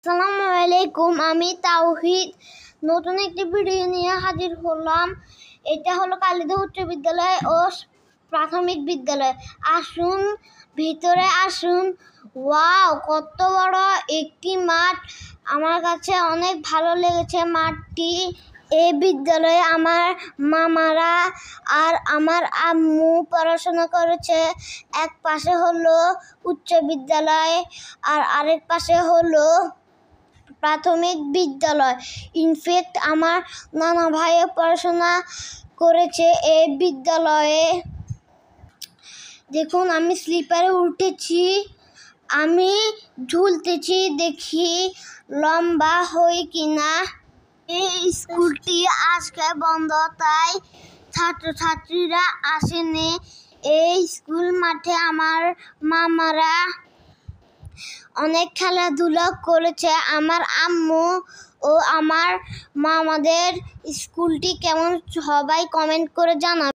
আসসালামু আলাইকুম, আমি তাওহিদ নতুন একটি ভিডিও নিয়ে হাজির হলাম। এটা হলো কালিদা উচ্চ বিদ্যালয় ও প্রাথমিক বিদ্যালয়। আসুন ভিতরে আসুন। ওয়াও, কত বড় একটি মাঠ! আমার কাছে অনেক ভালো লেগেছে মাঠটি। এই বিদ্যালয়ে আমার মামারা আর আমার আম্মু পড়াশোনা করেছে। এক পাশে হলো উচ্চ বিদ্যালয় আর আরেক পাশে হলো প্রাথমিক বিদ্যালয়। ইনফ্যাক্ট আমার নানা ভাইও পড়াশোনা করেছে এই বিদ্যালয়ে। দেখুন, আমি স্লিপারে উঠেছি, আমি ঝুলতেছি, দেখি লম্বা হই কিনা। এই স্কুলটি আজকে বন্ধ, তাই ছাত্রছাত্রীরা আসেনি। এই স্কুল মাঠে আমার মামারা অনেক খেলাধুলা করেছে। আমার আম্মু ও আমার মামাদের স্কুলটি কেমন সবাই কমেন্ট করে জানাবে।